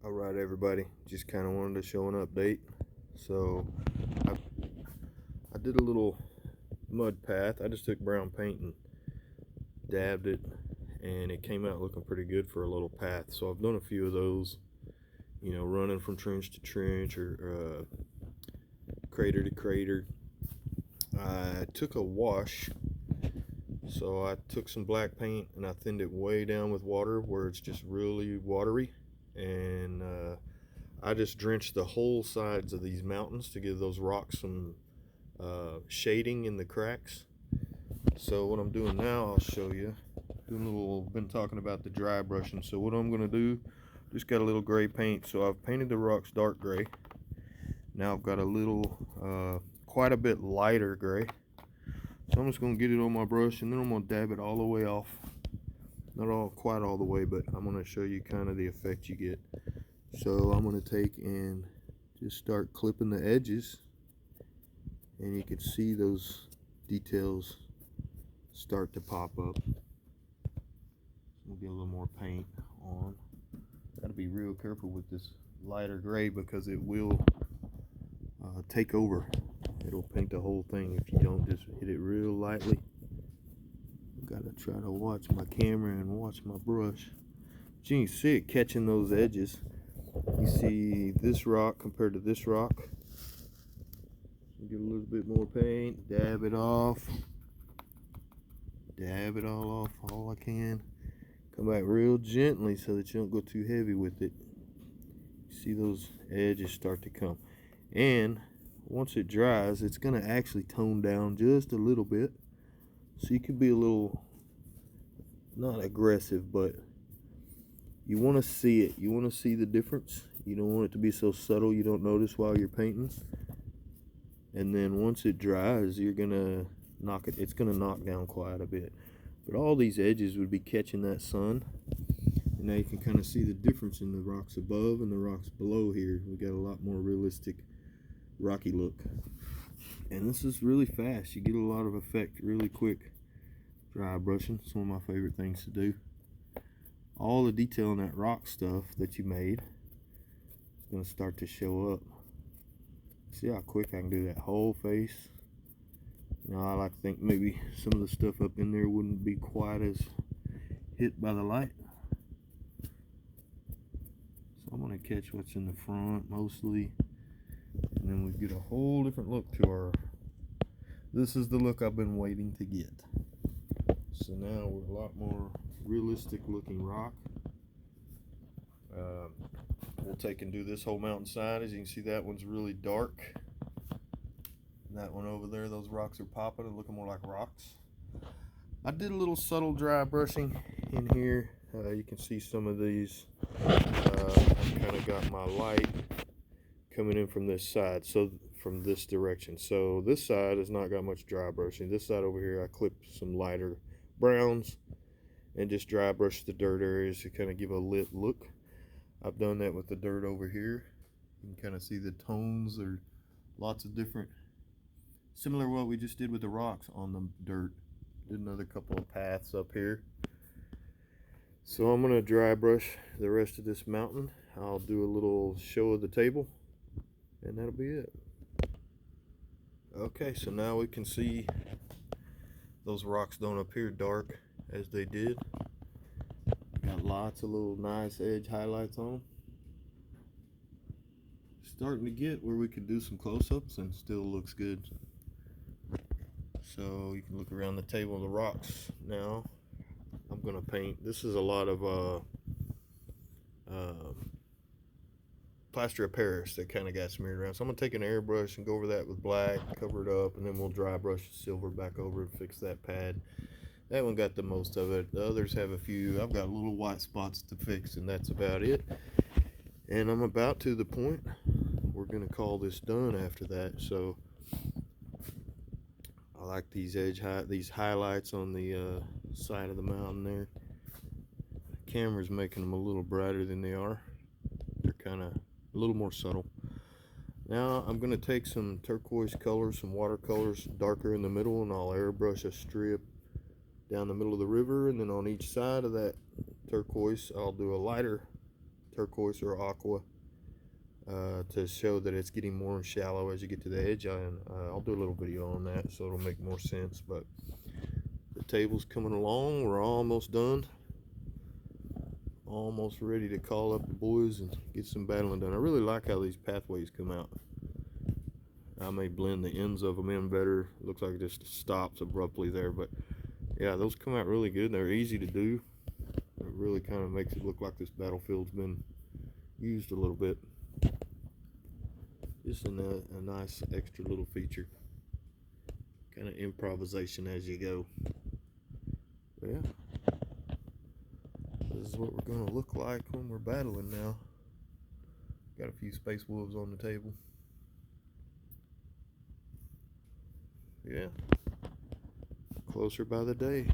All right, everybody, just kind of wanted to show an update. So I, I did a little mud path. I just took brown paint and dabbed it, and it came out looking pretty good for a little path. So I've done a few of those, running from trench to trench or crater to crater. I took a wash, so I took some black paint and I thinned it way down with water where it's just really watery, and I just drenched the whole sides of these mountains to give those rocks some shading in the cracks. So what I'm doing now, I'll show you. Been talking about the dry brushing. So what I'm gonna do, just got a little gray paint. So I've painted the rocks dark gray. Now I've got a little, quite a bit lighter gray. So I'm just gonna get it on my brush and then I'm gonna dab it all the way off. Not quite all the way, but I'm gonna show you kind of the effect you get. So I'm gonna take and just start clipping the edges, and you can see those details start to pop up. We'll get a little more paint on. Gotta be real careful with this lighter gray because it will take over. It'll paint the whole thing if you don't just hit it real lightly. Gotta try to watch my camera and watch my brush. But you can see it catching those edges. You see this rock compared to this rock. Get a little bit more paint, dab it off, dab it all off, all I can. Come back real gently so that you don't go too heavy with it. See those edges start to come. And once it dries, it's going to actually tone down just a little bit. So you could be a little, not aggressive, but you want to see it. You want to see the difference. You don't want it to be so subtle you don't notice while you're painting. And then once it dries, you're gonna it's gonna knock down quite a bit. But all these edges would be catching that sun. And now you can kind of see the difference in the rocks above and the rocks below here. We got a lot more realistic rocky look. And this is really fast. You get a lot of effect really quick. Dry brushing, it's one of my favorite things to do. All the detail in that rock stuff that you made is gonna start to show up. See how quick I can do that whole face. I like to think maybe some of the stuff up in there wouldn't be quite as hit by the light. So I'm going to catch what's in the front mostly. And then we get a whole different look to our... This is the look I've been waiting to get. So now we're a lot more realistic looking rock. We'll take and do this whole mountainside. As you can see, that one's really dark. And that one over there, those rocks are popping and looking more like rocks. I did a little subtle dry brushing in here. You can see some of these. I've kind of got my light coming in from this side, so from this direction. So this side has not got much dry brushing. This side over here, I clipped some lighter browns and just dry brushed the dirt areas to kind of give a lit look. I've done that with the dirt over here. You can kind of see the tones. There are lots of different, similar to what we just did with the rocks on the dirt. Did another couple of paths up here. So I'm going to dry brush the rest of this mountain. I'll do a little show of the table, and that'll be it. Okay, so now we can see those rocks don't appear dark as they did. Got lots of little nice edge highlights on them. Starting to get where we could do some close-ups and still looks good. So you can look around the table of the rocks now. I'm gonna paint. This is a lot of plaster of Paris that kind of got smeared around. So I'm gonna take an airbrush and go over that with black, cover it up, and then we'll dry brush the silver back over and fix that pad. That one got the most of it. The others have a few. I've got little white spots to fix, and that's about it. And I'm about to the point. We're gonna call this done after that. So I like these these highlights on the side of the mountain there. The camera's making them a little brighter than they are. They're kind of a little more subtle. Now I'm gonna take some turquoise colors, some watercolors, darker in the middle, and I'll airbrush a strip down the middle of the river, and then on each side of that turquoise I'll do a lighter turquoise or aqua, to show that it's getting more shallow as you get to the edge. And I'll do a little video on that so it'll make more sense. But the table's coming along. We're almost done. Almost ready to call up the boys and get some battling done. I really like how these pathways come out. I may blend the ends of them in better. It looks like it just stops abruptly there, but yeah, those come out really good. They're easy to do. It really kind of makes it look like this battlefield's been used a little bit. Just a nice extra little feature. Kind of improvisation as you go. But yeah. This is what we're going to look like when we're battling now. Got a few space wolves on the table. Yeah. Closer by the day.